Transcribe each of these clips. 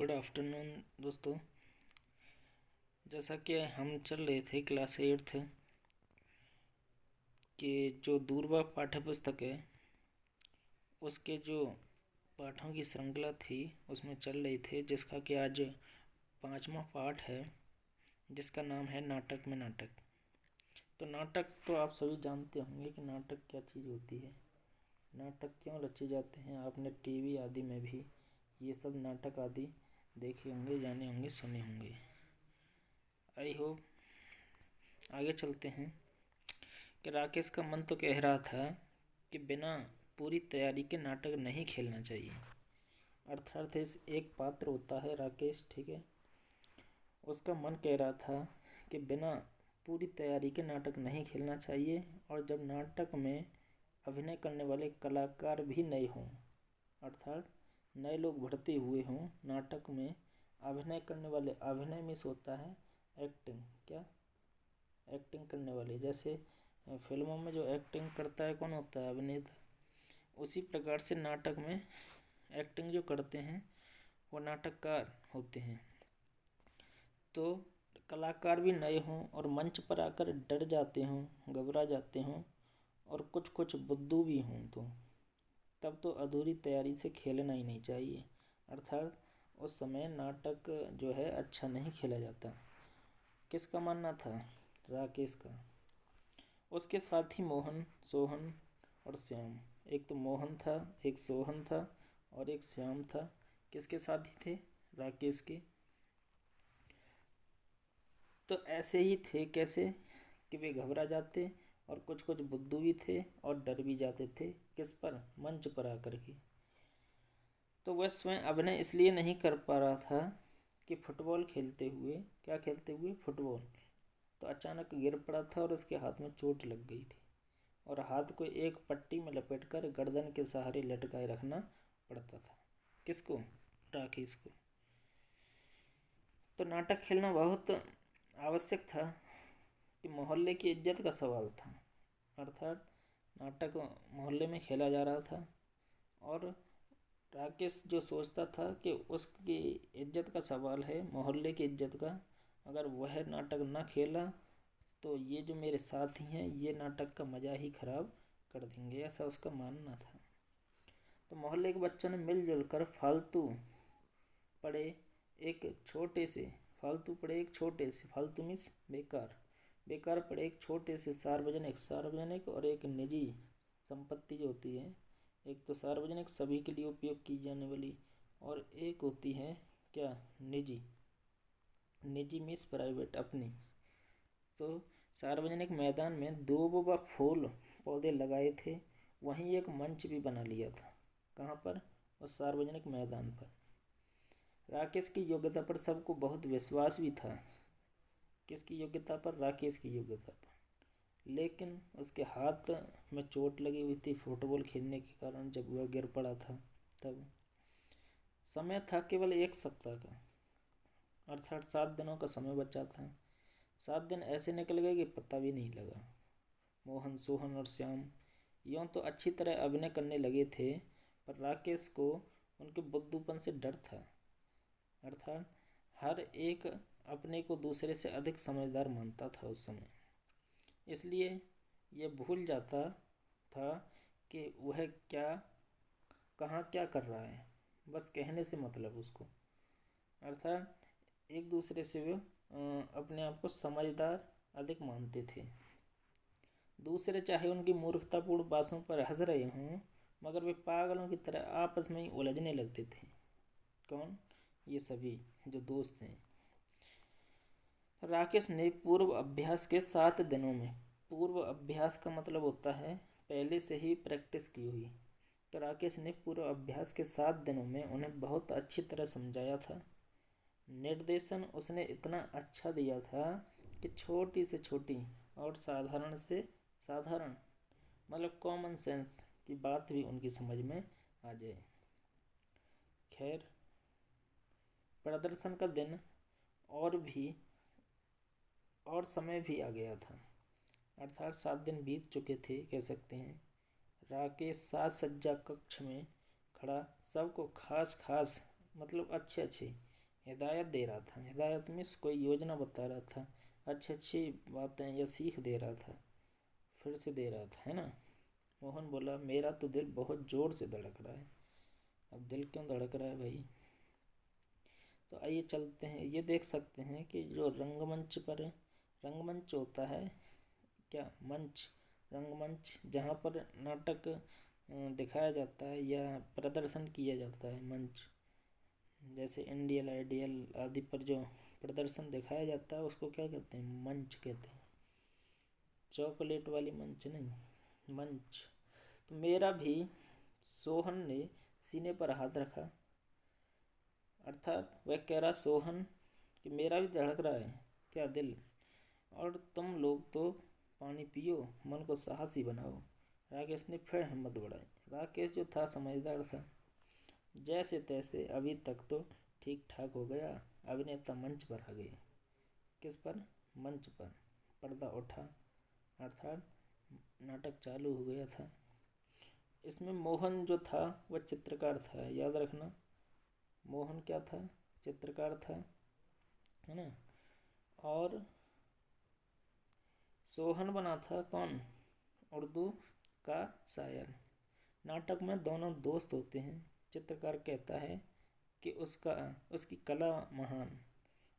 Good afternoon दोस्तों। जैसा कि हम चल रहे थे क्लास 8th के जो दूरबा पाठ्य पुस्तक है उसके जो पाठों की श्रृंखला थी उसमें चल रही थे, जिसका कि आज 5वां पाठ है, जिसका नाम है नाटक में नाटक। तो नाटक तो आप सभी जानते होंगे कि नाटक क्या चीज़ होती है, नाटक क्यों रचे जाते हैं। आपने टीवी आदि में भी ये सब नाटक आदि देखे होंगे, जाने होंगे, सुने होंगे। आई होप आगे चलते हैं कि राकेश का मन तो कह रहा था कि बिना पूरी तैयारी के नाटक नहीं खेलना चाहिए। अर्थात इस एक पात्र होता है राकेश, ठीक है, उसका मन कह रहा था कि बिना पूरी तैयारी के नाटक नहीं खेलना चाहिए, और जब नाटक में अभिनय करने वाले कलाकार भी नए हों, अर्थात नए लोग भर्ती हुए हों नाटक में अभिनय करने वाले। अभिनय में होता है एक्टिंग, क्या एक्टिंग करने वाले, जैसे फिल्मों में जो एक्टिंग करता है कौन होता है, अभिनेता। उसी प्रकार से नाटक में एक्टिंग जो करते हैं वो नाटककार होते हैं। तो कलाकार भी नए हों और मंच पर आकर डर जाते हों, घबरा जाते हों और कुछ कुछ बुद्धू भी हों, तो तब तो अधूरी तैयारी से खेलना ही नहीं चाहिए। अर्थात उस समय नाटक जो है अच्छा नहीं खेला जाता। किसका मानना था? राकेश का। उसके साथ ही मोहन, सोहन और श्याम। एक तो मोहन था, एक सोहन था और एक श्याम था। किसके साथी थे? राकेश के। तो ऐसे ही थे, कैसे कि वे घबरा जाते और कुछ कुछ बुद्धू भी थे और डर भी जाते थे। किस पर? मंच पर आकर के। तो वह स्वयं अभिनय इसलिए नहीं कर पा रहा था कि फुटबॉल खेलते हुए, क्या खेलते हुए? फुटबॉल। तो अचानक गिर पड़ा था और उसके हाथ में चोट लग गई थी और हाथ को एक पट्टी में लपेटकर गर्दन के सहारे लटकाए रखना पड़ता था। किसको? राकेश को। तो नाटक खेलना बहुत आवश्यक था कि मोहल्ले की इज्जत का सवाल था। अर्थात नाटक मोहल्ले में खेला जा रहा था और राकेश जो सोचता था कि उसकी इज्जत का सवाल है, मोहल्ले की इज्जत का। अगर वह नाटक ना खेला तो ये जो मेरे साथी हैं ये नाटक का मज़ा ही खराब कर देंगे, ऐसा उसका मानना था। तो मोहल्ले के बच्चों ने मिलजुल कर फालतू पड़े एक छोटे से फालतू मीन्स बेकार पड़े एक छोटे से सार्वजनिक और एक निजी संपत्ति जो होती है। एक तो सार्वजनिक सभी के लिए उपयोग की जाने वाली, और एक होती है क्या? निजी मीन्स प्राइवेट, अपनी। तो सार्वजनिक मैदान में 2 फूल पौधे लगाए थे, वहीं एक मंच भी बना लिया था। कहाँ पर? उस सार्वजनिक मैदान पर। राकेश की योग्यता पर सबको बहुत विश्वास भी था। किसकी योग्यता पर? राकेश की योग्यता पर। लेकिन उसके हाथ में चोट लगी हुई थी फुटबॉल खेलने के कारण, जब वह गिर पड़ा था तब। समय था केवल 1 सप्ताह का, अर्थात 7 दिनों का समय बचा था। 7 दिन ऐसे निकल गए कि पता भी नहीं लगा। मोहन, सोहन और श्याम यूँ तो अच्छी तरह अभिनय करने लगे थे, पर राकेश को उनके बुद्धूपन से डर था। अर्थात हर एक अपने को दूसरे से अधिक समझदार मानता था उस समय, इसलिए यह भूल जाता था कि वह कहाँ क्या कर रहा है, बस कहने से मतलब उसको। अर्थात एक दूसरे से वे अपने आप को समझदार अधिक मानते थे। दूसरे चाहे उनकी मूर्खतापूर्ण बातों पर हंस रहे हों, मगर वे पागलों की तरह आपस में ही उलझने लगते थे। कौन? ये सभी जो दोस्त हैं। राकेश ने पूर्व अभ्यास के 7 दिनों में, पूर्व अभ्यास का मतलब होता है पहले से ही प्रैक्टिस की हुई, तो राकेश ने पूर्व अभ्यास के 7 दिनों में उन्हें बहुत अच्छी तरह समझाया था। निर्देशन उसने इतना अच्छा दिया था कि छोटी से छोटी और साधारण से साधारण मतलब कॉमन सेंस की बात भी उनकी समझ में आ जाए। खैर, प्रदर्शन का दिन और समय भी आ गया था, अर्थात 7 दिन बीत चुके थे कह सकते हैं। राकेश साज सज्जा कक्ष में खड़ा सबको खास खास मतलब अच्छे हिदायत दे रहा था, हिदायत मीन्स कोई योजना बता रहा था, अच्छी अच्छी बातें या सीख दे रहा था, फिर से दे रहा था, है ना। मोहन बोला मेरा तो दिल बहुत ज़ोर से धड़क रहा है। अब दिल क्यों धड़क रहा है भाई? तो आइए चलते हैं, ये देख सकते हैं कि जो रंगमंच पर, रंगमंच होता है क्या, मंच, रंगमंच जहाँ पर नाटक दिखाया जाता है या प्रदर्शन किया जाता है, मंच, जैसे इंडियन आइडियल आदि पर जो प्रदर्शन दिखाया जाता है उसको क्या कहते हैं, मंच कहते हैं। चॉकलेट वाली मंच नहीं, मंच। तो मेरा भी, सोहन ने सीने पर हाथ रखा, अर्थात वह कह रहा सोहन कि मेरा भी धड़क रहा है क्या दिल, और तुम लोग तो पानी पियो, मन को साहसी बनाओ। राकेश ने फिर हिम्मत बढ़ाई। राकेश जो था समझदार था, जैसे तैसे अभी तक तो ठीक ठाक हो गया। अभिनेता मंच पर आ गए। किस पर? मंच पर। पर्दा उठा, अर्थात नाटक चालू हो गया था। इसमें मोहन जो था वह चित्रकार था, याद रखना। मोहन क्या था? चित्रकार था, है ना। और सोहन बना था कौन? उर्दू का शायर। नाटक में दोनों दोस्त होते हैं। चित्रकार कहता है कि उसकी कला महान,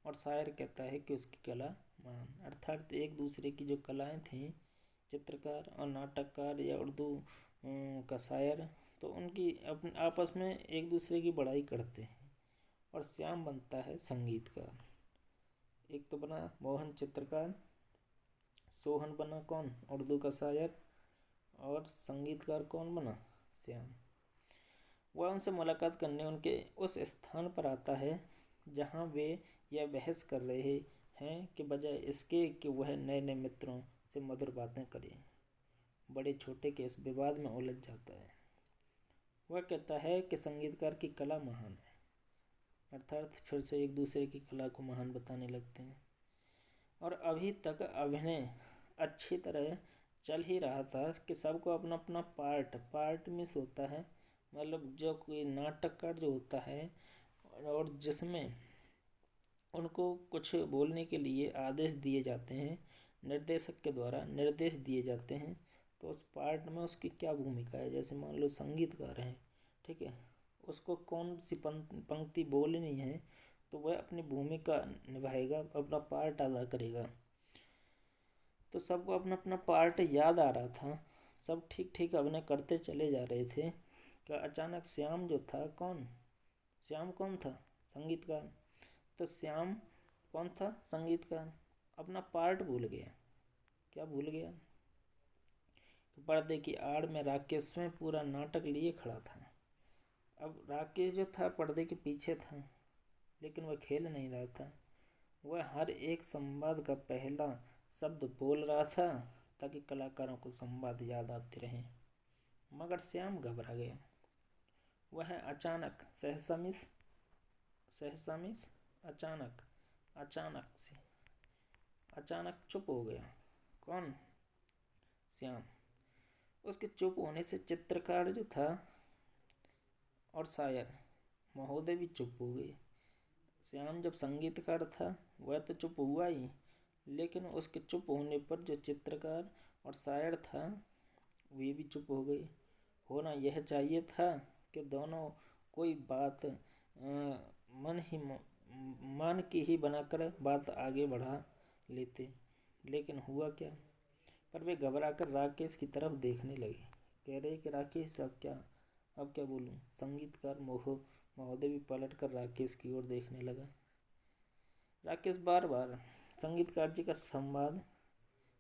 और शायर कहता है कि उसकी कला महान, अर्थात एक दूसरे की जो कलाएं थीं, चित्रकार और नाटककार या उर्दू का शायर, तो उनकी आपस में एक दूसरे की बड़ाई करते हैं। और श्याम बनता है संगीतकार। एक तो बना मोहन चित्रकार, सोहन बना कौन? उर्दू का शायर, और संगीतकार कौन बना? श्याम। वह उनसे मुलाकात करने उनके उस स्थान पर आता है जहाँ वे यह बहस कर रहे हैं कि बजाय इसके कि वह नए नए मित्रों से मधुर बातें करें, बड़े छोटे के इस विवाद में उलझ जाता है। वह कहता है कि संगीतकार की कला महान है, अर्थात फिर से एक दूसरे की कला को महान बताने लगते हैं। और अभी तक अभिनय अच्छी तरह चल ही रहा था कि सबको अपना अपना पार्ट मिस होता है, मतलब जो कोई नाटककार जो होता है और जिसमें उनको कुछ बोलने के लिए आदेश दिए जाते हैं, निर्देशक के द्वारा निर्देश दिए जाते हैं, तो उस पार्ट में उसकी क्या भूमिका है। जैसे मान लो संगीतकार है, ठीक है, उसको कौन सी पंक्ति बोलनी है, तो वह अपनी भूमिका निभाएगा, अपना पार्ट अदा करेगा। तो सबको अपना अपना पार्ट याद आ रहा था, सब ठीक ठीक अभिनय करते चले जा रहे थे कि अचानक श्याम जो था, कौन श्याम, कौन था? संगीतकार। तो श्याम कौन था? संगीतकार। अपना पार्ट भूल गया। क्या भूल गया? पर्दे की आड़ में राकेश स्वयं पूरा नाटक लिए खड़ा था। अब राकेश जो था पर्दे के पीछे था, लेकिन वह खेल नहीं रहा था। वह हर एक संवाद का पहला शब्द बोल रहा था ताकि कलाकारों को संवाद याद आते रहे। मगर श्याम घबरा गया। वह अचानक सहसा मिस अचानक चुप हो गया। कौन? श्याम। उसके चुप होने से चित्रकार जो था और शायर महोदय भी चुप हो गए। श्याम जब संगीतकार था वह तो चुप हुआ ही, लेकिन उसके चुप होने पर जो चित्रकार और शायर था वे भी चुप हो गए। होना यह चाहिए था कि दोनों कोई बात मन की ही बनाकर बात आगे बढ़ा लेते, लेकिन हुआ क्या? पर वे घबरा कर राकेश की तरफ देखने लगे। कह रहे कि राकेश अब क्या बोलूं? संगीतकार महोदय भी पलट कर राकेश की ओर देखने लगा। राकेश बार बार संगीतकार जी का संवाद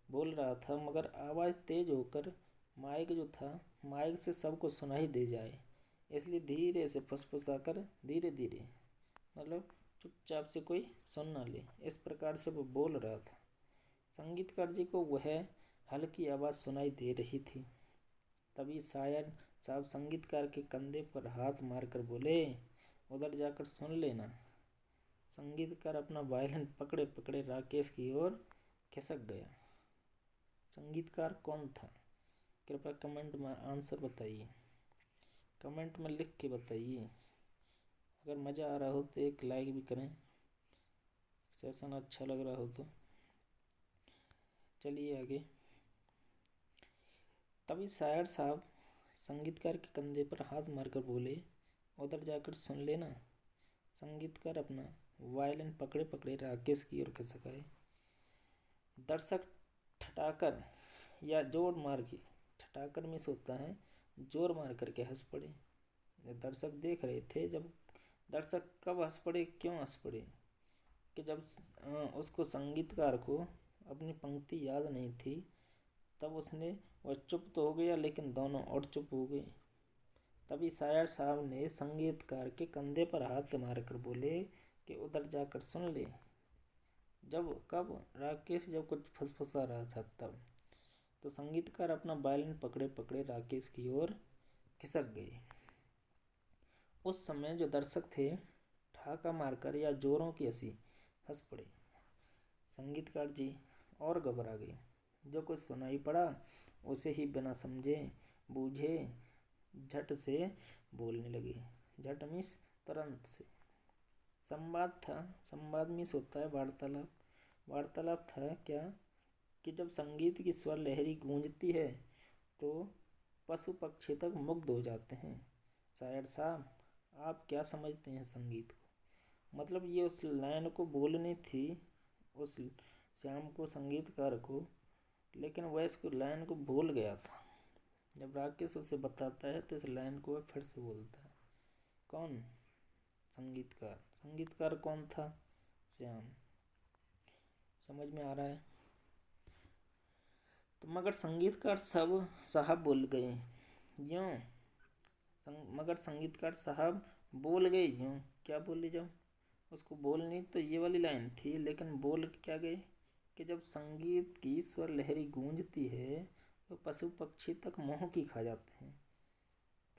बोल रहा था, मगर आवाज़ तेज होकर माइक से सबको सुनाई दे जाए, इसलिए धीरे से फुसफुसाकर धीरे धीरे, मतलब चुपचाप से कोई सुन ना ले, इस प्रकार से वो बोल रहा था। संगीतकार जी को वह हल्की आवाज़ सुनाई दे रही थी। तभी शायर साहब संगीतकार के कंधे पर हाथ मारकर बोले, उधर जाकर सुन लेना। संगीतकार अपना वायलिन पकड़े पकड़े राकेश की ओर खिसक गया। संगीतकार कौन था? कृपया कमेंट में आंसर बताइए, कमेंट में लिख के बताइए। अगर मज़ा आ रहा हो तो एक लाइक भी करें, सेशन अच्छा लग रहा हो तो। चलिए आगे। तभी शायर साहब संगीतकार के कंधे पर हाथ मारकर बोले, उधर जाकर सुन लेना। संगीतकार अपना वायलिन पकड़े पकड़े राकेश की ओर खिसक आए। दर्शक ठटाकर या जोर मार के, ठटाकर मिस होता है, जोर मार करके हंस पड़े। दर्शक देख रहे थे जब दर्शक कब हंस पड़े, क्यों हंस पड़े, कि जब उसको संगीतकार को अपनी पंक्ति याद नहीं थी, तब उसने वह चुप तो हो गया लेकिन दोनों और चुप हो गए। तभी शायर साहब ने संगीतकार के कंधे पर हाथ मारकर बोले कि उधर जाकर सुन ले। जब कब राकेश जब कुछ फुसफुसा रहा था तब तो संगीतकार अपना वायलिन पकड़े पकड़े राकेश की ओर खिसक गए। उस समय जो दर्शक थे ठहाका मारकर या जोरों की हंसी हंस पड़े। संगीतकार जी और घबरा गए। जो कुछ सुनाई पड़ा उसे ही बिना समझे बूझे झट से बोलने लगे। झट मीन्स तुरंत से। संवाद था, संवाद मीन्स होता है वार्तालाप। वार्तालाप था क्या, कि जब संगीत की स्वर लहरी गूंजती है तो पशु पक्षी तक मुग्ध हो जाते हैं। शायर साहब आप क्या समझते हैं संगीत को? मतलब ये उस लाइन को बोलनी थी उस श्याम को, संगीतकार को, लेकिन वह इसको लाइन को भूल गया था। जब राकेश उसे बताता है तो इस लाइन को वह फिर से बोलता है। कौन? संगीतकार। संगीतकार कौन था? श्याम। समझ में आ रहा है? तो मगर संगीतकार सब साहब बोल गए यूँ। मगर संगीतकार साहब बोल गए यूँ। क्या बोले? जब उसको बोलनी तो ये वाली लाइन थी, लेकिन बोल क्या गए कि जब संगीत की स्वर लहरी गूंजती है तो पशु पक्षी तक मोह की खा जाते हैं।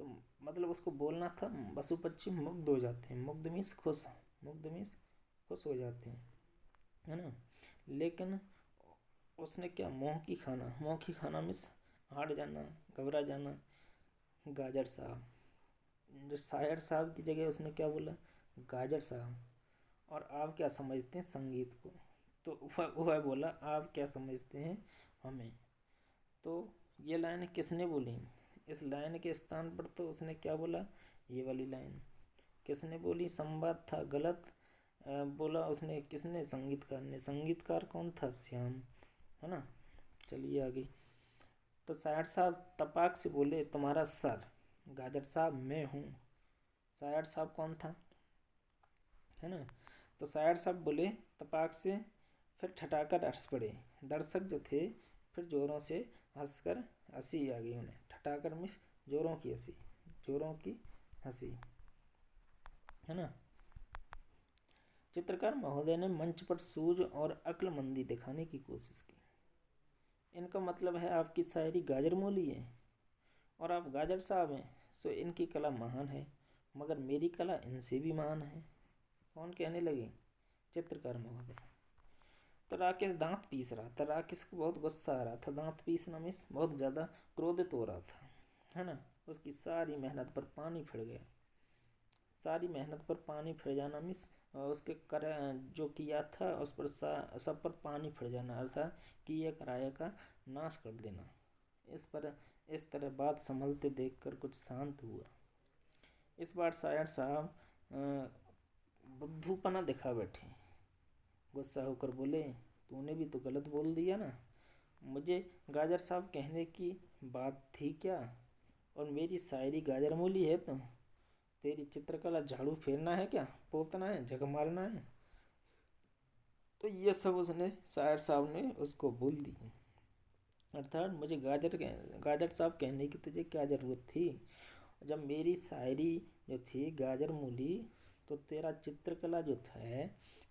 तो मतलब उसको बोलना था पशु पक्षी मुग्ध हो जाते हैं। मुग्ध मीन्स खुश, मुग्ध मीन्स खुश हो जाते हैं, है ना। लेकिन उसने क्या, मोह की खाना, मोह की खाना मीन्स हार जाना, घबरा जाना। गाजर साहब, जो शायर साहब की जगह उसने क्या बोला? गाजर साहब। और आप क्या समझते हैं संगीत को? तो वह बोला आप क्या समझते हैं हमें। तो ये लाइन किसने बोली? इस लाइन के स्थान पर तो उसने क्या बोला? ये वाली लाइन किसने बोली? संवाद था गलत बोला उसने। किसने? संगीतकार ने। संगीतकार कौन था? श्याम, है ना। चलिए आगे। तो शायर साहब तपाक से बोले तुम्हारा सर। गाजर साहब मैं हूँ। शायर साहब कौन था, है ना। तो शायर साहब बोले तपाक से, फिर ठठाकर हंस पड़े। दर्शक जो थे फिर जोरों से हंसकर, हंसी आ गई उन्हें। ठठाकर मीन्स जोरों की हंसी, जोरों की हंसी, है ना। चित्रकार महोदय ने मंच पर सूझ और अक्लमंदी दिखाने की कोशिश की। इनका मतलब है आपकी शायरी गाजर मूली है और आप गाजर साहब हैं, सो इनकी कला महान है, मगर मेरी कला इनसे भी महान है। कौन कहने लगे? चित्रकार महोदय। तो राकेश दांत पीस रहा था। राकेश को बहुत गुस्सा आ रहा था। दांत पीसना मीन्स बहुत ज़्यादा क्रोधित हो रहा था, है ना। उसकी सारी मेहनत पर पानी फिर गया। सारी मेहनत पर पानी फिर जाना मीन्स उसके कर जो किया था उस पर सब पर पानी फिर जाना, अर्थात किए कराए का नाश कर देना। इस तरह बात संभलते देखकर कुछ शांत हुआ। इस बार शायर साहब बुद्धूपना दिखा बैठे। गुस्सा होकर बोले तूने भी तो गलत बोल दिया ना। मुझे गाजर साहब कहने की बात थी क्या? और मेरी शायरी गाजर मूली है तो तेरी चित्रकला झाड़ू फेरना है क्या? पोतना है, जग मारना है? तो ये सब उसने, शायर साहब ने उसको बोल दी। अर्थात मुझे गाजर साहब कहने की तुझे क्या ज़रूरत थी? जब मेरी शायरी जो थी गाजर मूली, तो तेरा चित्रकला जो था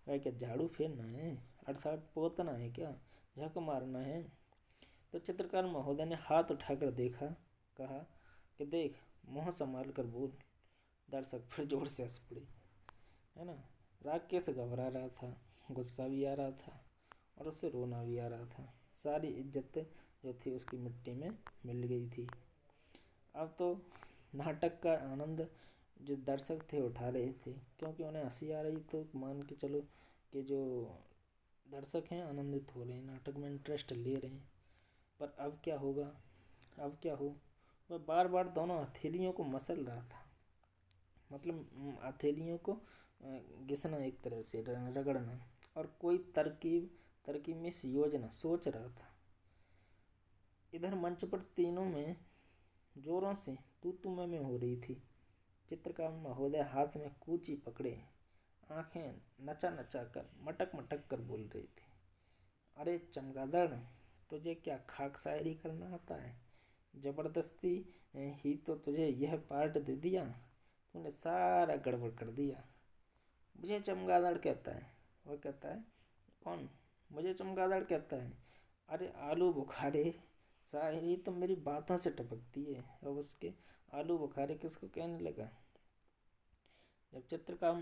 वह क्या झाड़ू फेरना है, अर्थात पोतना है क्या, झक मारना है? तो चित्रकार महोदय ने हाथ उठाकर देखा, कहा कि देख मुँह संभाल कर बोल। दर्शक फिर जोर से हंस पड़े, है ना। राकेश घबरा रहा था, गुस्सा भी आ रहा था और उसे रोना भी आ रहा था। सारी इज्जत जो थी उसकी मिट्टी में मिल गई थी। अब तो नाटक का आनंद जो दर्शक थे उठा रहे थे, क्योंकि उन्हें हंसी आ रही। तो मान के चलो कि जो दर्शक हैं आनंदित हो रहे हैं, नाटक में इंटरेस्ट ले रहे हैं। पर अब क्या होगा, अब क्या हो, वह बार बार दोनों हथेलियों को मसल रहा था। मतलब हथेलियों को घिसना, एक तरह से रगड़ना, और कोई तरकीब तरकीब में योजना सोच रहा था। इधर मंच पर तीनों में जोरों से तू तू मैं हो रही थी। चित्रकार महोदय हाथ में कूची पकड़े, आंखें नचा नचा कर मटक मटक कर बोल रही थी। अरे चमगादड़, तुझे क्या खाक शायरी करना आता है? जबरदस्ती ही तो तुझे यह पार्ट दे दिया, तूने सारा गड़बड़ कर दिया। मुझे चमगादड़ कहता है। वह कहता है, कौन? मुझे चमगादड़ कहता है? अरे आलू बुखारे, शायरी तो मेरी बातों से टपकती है। अब उसके आलू बुखारे किसको कहने लगा? जब चित्रकार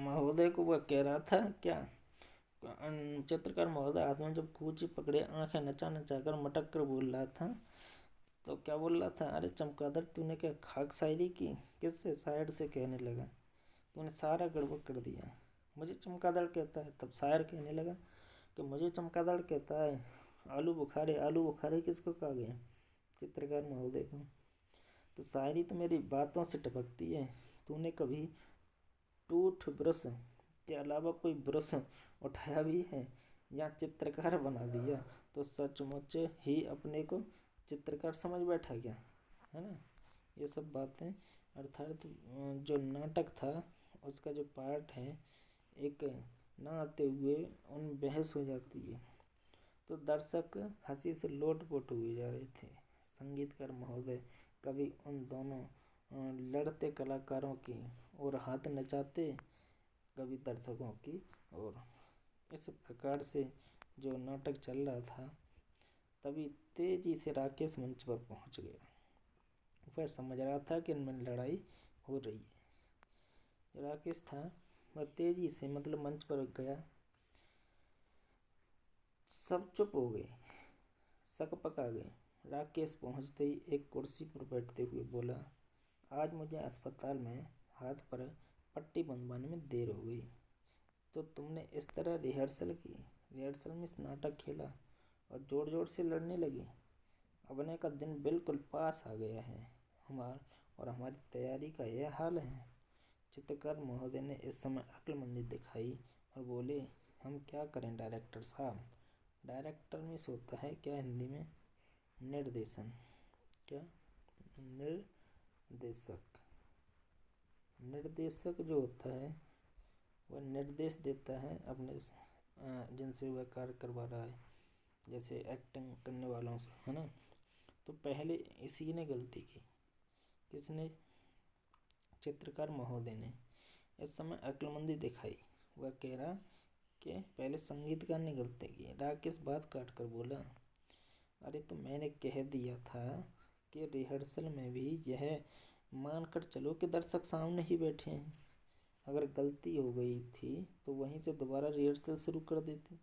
महोदय को वह कह रहा था क्या, चित्रकार महोदय हाथ में जब कूची पकड़े आंखें नचा नचा कर मटक कर बोल रहा था, तो क्या बोल रहा था? अरे चमगादड़, तूने क्या खाक शायरी की? किससे? शायर से कहने लगा। तूने सारा गड़बड़ कर दिया। मुझे चमगादड़ कहता है। तब शायर कहने लगा कि मुझे चमगादड़ कहता है। आलू बुखारे किसको कहा गया? चित्रकार महोदय को। तो शायरी तो मेरी बातों से टपकती है। तूने कभी टूथ ब्रश के अलावा कोई ब्रश उठाया भी है या चित्रकार बना दिया? तो सचमुच ही अपने को चित्रकार समझ बैठा क्या? है ना? ये सब बातें, अर्थात जो नाटक था उसका जो पार्ट है, एक ना आते हुए उन बहस हो जाती है। तो दर्शक हंसी से लोटपोट हुए जा रहे थे। संगीतकार महोदय कभी उन दोनों लड़ते कलाकारों की ओर हाथ नचाते, कभी दर्शकों की ओर। इस प्रकार से जो नाटक चल रहा था, तभी तेजी से राकेश मंच पर पहुंच गया। वह समझ रहा था कि इनमें लड़ाई हो रही है। राकेश था, वह तेजी से मतलब मंच पर गया। सब चुप हो गए, सकपका गए। राकेश पहुंचते ही एक कुर्सी पर बैठते हुए बोला, आज मुझे अस्पताल में हाथ पर पट्टी बंधवाने में देर हो गई। तो तुमने इस तरह रिहर्सल की, रिहर्सल में इस नाटक खेला और जोर जोर से लड़ने लगी। अभिनय का दिन बिल्कुल पास आ गया है हमारी तैयारी का यह हाल है। चित्रकार महोदय ने इस समय अक्लमंदी दिखाई और बोले, हम क्या करें डायरेक्टर साहब? डायरेक्टर में होता है क्या हिंदी में? निर्देशन। क्या? निर्देशक। निर्देशक जो होता है वह निर्देश देता है अपने जिनसे वह कार्य करवा रहा है, जैसे एक्टिंग करने वालों से, है ना? तो पहले इसी ने गलती की। किसने? चित्रकार महोदय ने। इस समय अक्लमंदी दिखाई। वह कह रहा कि पहले संगीतकार ने गलती की। राकेश बात काट कर बोला, अरे तो मैंने कह दिया था कि रिहर्सल में भी यह मान कर चलो कि दर्शक सामने ही बैठे हैं। अगर गलती हो गई थी तो वहीं से दोबारा रिहर्सल शुरू कर देते।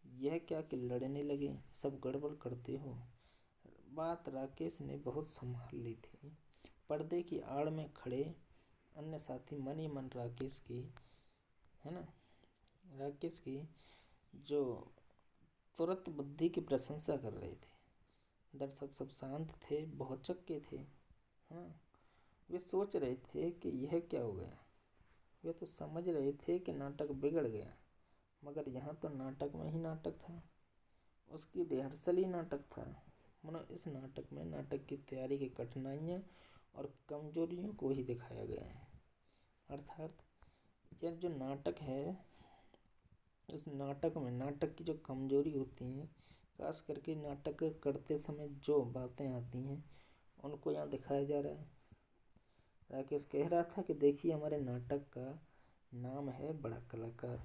यह क्या कि लड़ने लगे, सब गड़बड़ करते हो। बात राकेश ने बहुत संभाल ली थी। पर्दे की आड़ में खड़े अन्य साथी मन ही मन राकेश की, है ना, राकेश की जो तुरंत बुद्धि की प्रशंसा कर रहे थे। दर्शक सब शांत थे, बहुत चक्के थे। हाँ, वे सोच रहे थे कि यह क्या हो गया। वे तो समझ रहे थे कि नाटक बिगड़ गया, मगर यहाँ तो नाटक में ही नाटक था, उसकी रिहर्सल ही नाटक था। मानो इस नाटक में नाटक की तैयारी की कठिनाइयाँ और कमजोरियों को ही दिखाया गया है। अर्थात यह जो नाटक है, इस नाटक में नाटक की जो कमजोरी होती हैं, खास करके नाटक करते समय जो बातें आती हैं, उनको यहाँ दिखाया जा रहा है। राकेश कह रहा था कि देखिए, हमारे नाटक का नाम है बड़ा कलाकार।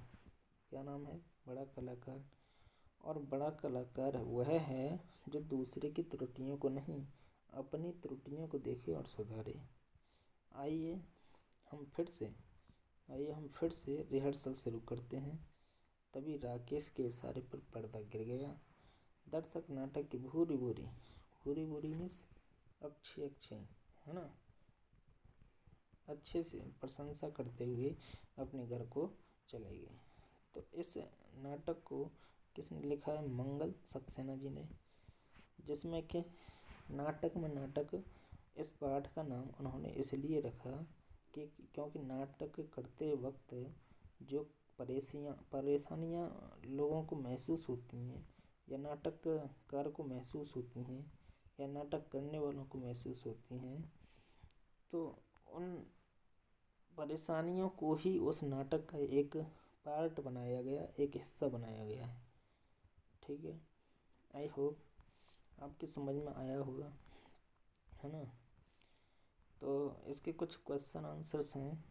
क्या नाम है? बड़ा कलाकार। और बड़ा कलाकार वह है जो दूसरे की त्रुटियों को नहीं, अपनी त्रुटियों को देखे और सुधारे। आइए हम फिर से रिहर्सल शुरू करते हैं। तभी राकेश के इशारे पर पर्दा गिर गया। दर्शक नाटक की भूरी भूरी मीन्स अक्षय अक्षय, है ना, अच्छे से प्रशंसा करते हुए अपने घर को चले गए। तो इस नाटक को किसने लिखा है? मंगल सक्सेना जी ने, जिसमें कि नाटक में नाटक इस पाठ का नाम उन्होंने इसलिए रखा कि क्योंकि नाटक करते वक्त जो परेशानियाँ लोगों को महसूस होती हैं या नाटककार को महसूस होती हैं या नाटक करने वालों को महसूस होती हैं, तो उन परेशानियों को ही उस नाटक का एक पार्ट बनाया गया, एक हिस्सा बनाया गया है। ठीक है, आई होप आपकी समझ में आया होगा, है ना। तो इसके कुछ क्वेश्चन आंसर्स हैं,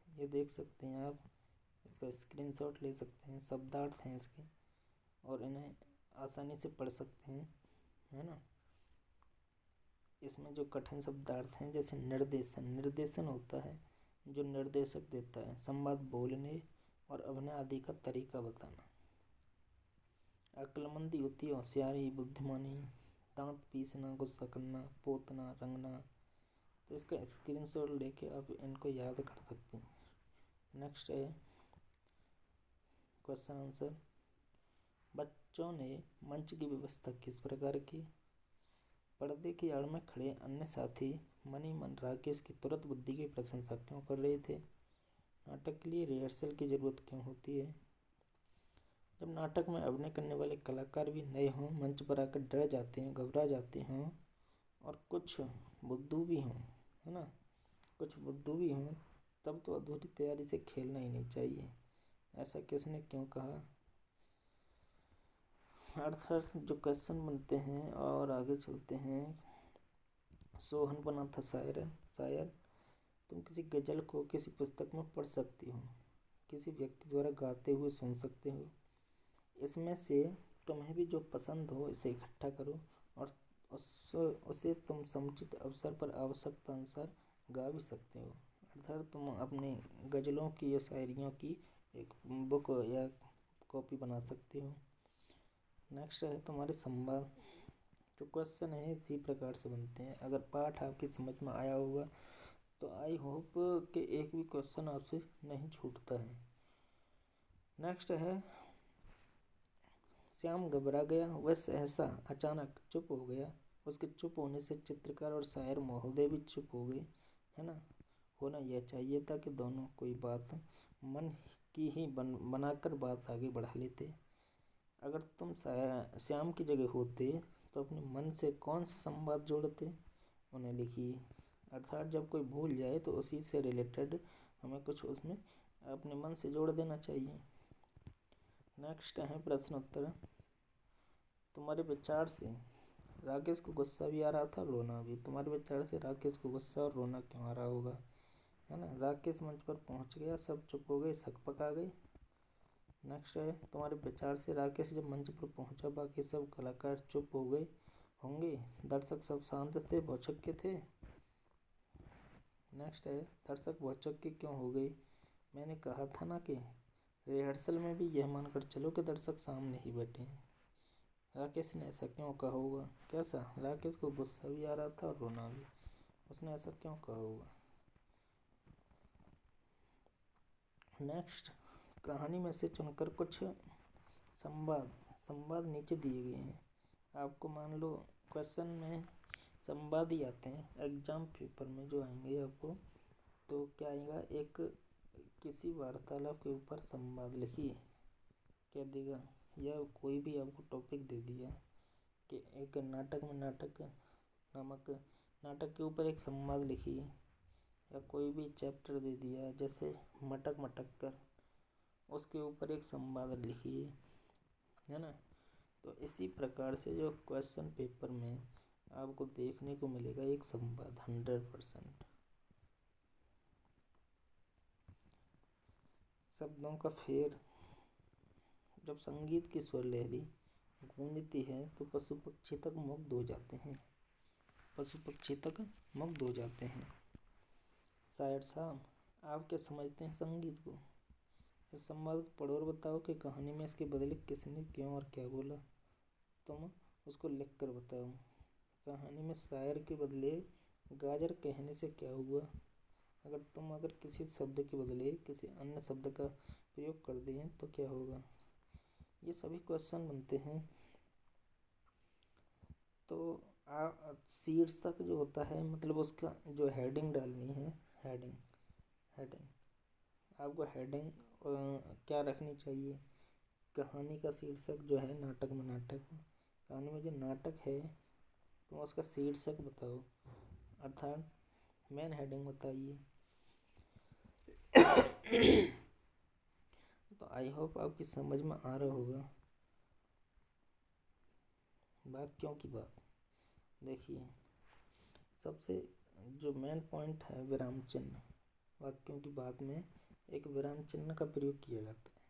ये देख सकते हैं आप, इसका स्क्रीनशॉट ले सकते हैं। शब्दार्थ हैं इसके और इन्हें आसानी से पढ़ सकते हैं, है ना। इसमें जो कठिन शब्दार्थ हैं जैसे निर्देशन, निर्देशन होता है जो निर्देशक देता है, संवाद बोलने और अभिनय आदि का तरीका बताना। अक्लमंदी होती है होशियारी, बुद्धिमानी, दांत पीसना, गुस्सा करना, पोतना, रंगना। तो इसका स्क्रीनशॉट लेके आप इनको याद कर सकते हैं। नेक्स्ट है क्वेश्चन आंसर। बच्चों ने मंच की व्यवस्था किस प्रकार की? पर्दे की आड़ में खड़े अन्य साथी मन ही मन राकेश की तुरंत बुद्धि की प्रशंसा क्यों कर रहे थे? नाटक के लिए रिहर्सल की जरूरत क्यों होती है? जब नाटक में अभिनय करने वाले कलाकार भी नए हों, मंच पर आकर डर जाते हैं, घबरा जाते हों और कुछ बुद्धू भी हों, है ना, कुछ बुद्धू भी हों, तब तो अधूरी तैयारी से खेलना ही नहीं चाहिए। ऐसा किसने क्यों कहा? अर्थात जो क्वेश्चन बनते हैं और आगे चलते हैं। सोहन बना था शायर तुम किसी गज़ल को किसी पुस्तक में पढ़ सकती हो, किसी व्यक्ति द्वारा गाते हुए सुन सकते हो। इसमें से तुम्हें भी जो पसंद हो इसे इकट्ठा करो और उसे तुम समुचित अवसर पर आवश्यकता अनुसार गा भी सकते हो। अर्थात तुम अपने गज़लों की या शायरियों की एक बुक या कॉपी बना सकते हो। नेक्स्ट है तुम्हारे संवाद। जो क्वेश्चन है इसी प्रकार से बनते हैं। अगर पाठ आपकी समझ में आया होगा तो आई होप कि एक भी क्वेश्चन आपसे नहीं छूटता है। नेक्स्ट है श्याम घबरा गया, वह सहसा अचानक चुप हो गया। उसके चुप होने से चित्रकार और शायर महोदय भी चुप हो गए, है ना। होना यह चाहिए था कि दोनों कोई बात मन की ही बनाकर बात आगे बढ़ा लेते। अगर तुम श्याम की जगह होते तो अपने मन से कौन सा संवाद जोड़ते, उन्हें लिखिए। अर्थात जब कोई भूल जाए तो उसी से रिलेटेड हमें कुछ उसमें अपने मन से जोड़ देना चाहिए। नेक्स्ट है प्रश्न उत्तर। तुम्हारे विचार से राकेश को गुस्सा भी आ रहा था, रोना भी। तुम्हारे विचार से राकेश को गुस्सा और रोना क्यों आ रहा होगा, है ना। राकेश मंच पर पहुंच गया, सब चुप हो गए, सकपक आ गए। नेक्स्ट है तुम्हारे विचार से राकेश जब मंच पर पहुंचा बाकी सब कलाकार चुप हो गए होंगे, दर्शक सब शांत थे, भौचक्के थे। नेक्स्ट है दर्शक भौचक्के क्यों हो गए? मैंने कहा था ना कि रिहर्सल में भी यह मानकर चलो कि दर्शक सामने ही बैठे हैं। राकेश ने ऐसा क्यों कहा होगा? कैसा? राकेश को गुस्सा भी आ रहा था और रोना भी, उसने ऐसा क्यों कहा होगा? नेक्स्ट कहानी में से चुनकर कुछ संवाद नीचे दिए गए हैं। आपको मान लो क्वेश्चन में संवाद ही आते हैं, एग्जाम पेपर में जो आएंगे आपको, तो क्या आएगा, एक किसी वार्तालाप के ऊपर संवाद लिखिए, क्या देगा, या कोई भी आपको टॉपिक दे दिया कि एक नाटक में नाटक के ऊपर एक संवाद लिखिए, या कोई भी चैप्टर दे दिया जैसे मटक मटक कर, उसके ऊपर एक संवाद लिखिए, है ना। तो इसी प्रकार से जो क्वेश्चन पेपर में आपको देखने को मिलेगा एक संवाद 100%। शब्दों का फेर। जब संगीत की स्वर लहरी गूंजती है तो पशु पक्षी तक मुग्ध हो जाते हैं, पशु पक्षी तक मुग्ध हो जाते हैं। शायर साहब आप क्या समझते हैं संगीत को? इस संवाद को पढ़ो और बताओ कि कहानी में इसके बदले किसने क्यों और क्या बोला। तुम उसको लिख कर बताओ। कहानी में शायर के बदले गाजर कहने से क्या हुआ, अगर किसी शब्द के बदले किसी अन्य शब्द का प्रयोग कर दें तो क्या होगा। ये सभी क्वेश्चन बनते हैं। तो शीर्षक जो होता है मतलब उसका जो हेडिंग डालनी है, हेडिंग आपको हेडिंग क्या रखनी चाहिए। कहानी का शीर्षक जो है नाटक में कहानी में जो नाटक है तो उसका शीर्षक बताओ, अर्थात मेन हेडिंग बताइए। तो आई होप आपकी समझ में आ रहा होगा। वाक्यों की बात देखिए, सबसे जो मेन पॉइंट है विराम चिन्ह। वाक्यों की बात में एक विराम चिन्ह का प्रयोग किया जाता है।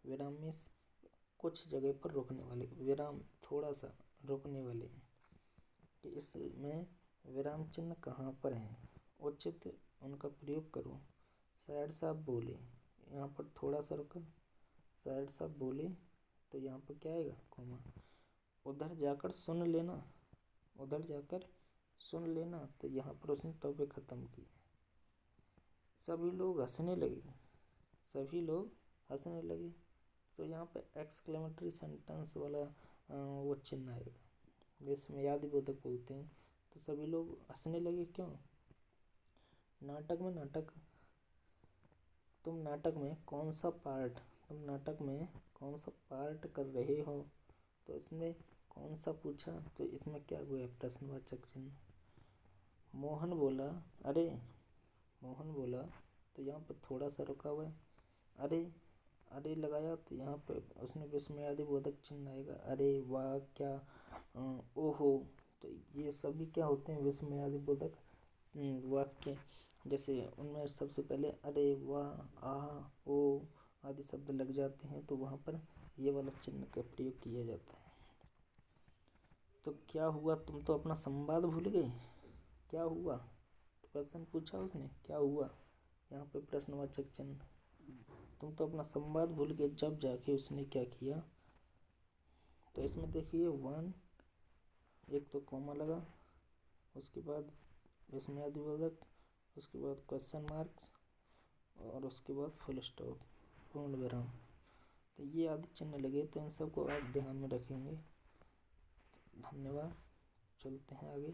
विराम में कुछ जगह पर रोकने वाले, विराम थोड़ा सा रोकने वाले, कि इसमें विराम चिन्ह कहाँ पर हैं, उचित उनका प्रयोग करो। शायद साहब बोले, यहाँ पर थोड़ा सा रुका, शायद साहब बोले तो यहाँ पर क्या आएगा, कॉमा। उधर जाकर सुन लेना, तो यहाँ पर उसने टॉपिक ख़त्म किया। सभी लोग हंसने लगे, तो यहाँ पे एक्सक्लेमेटरी सेंटेंस वाला वो चिन्ह आएगा, जिसमें याद बोधक बोलते हैं। तो सभी लोग हंसने लगे क्यों। तुम नाटक में कौन सा पार्ट कर रहे हो, तो इसमें कौन सा पूछा, तो इसमें क्या हुआ, प्रश्नवाचक चिन्ह। मोहन बोला तो यहाँ पर थोड़ा सा रुका हुआ है। अरे लगाया तो यहाँ पर उसने विस्मयादि बोधक चिन्ह आएगा। अरे वाह, क्या, ओहो। तो ये सभी क्या होते हैं, विस्मयादि बोधक वाक्य। जैसे उनमें सबसे पहले अरे वाह, आह, ओ आदि शब्द लग जाते हैं, तो वहाँ पर ये वाला चिन्ह का प्रयोग किया जाता है। तो क्या हुआ, तुम तो अपना संवाद भूल गए। क्या हुआ, तो क्वेश्चन पूछा उसने, क्या हुआ, यहाँ पे प्रश्नवाचक चिन्ह। तुम तो अपना संवाद भूल गए, जब जाके उसने क्या किया। तो इसमें देखिए एक तो कॉमा लगा, उसके बाद विस्मयादिबोधक, उसके बाद क्वेश्चन मार्क्स, और उसके बाद फुल स्टॉप, पूर्ण विराम। तो ये आदि चिन्ह लगे, तो इन सबको आप ध्यान में रखेंगे। धन्यवाद, चलते हैं आगे।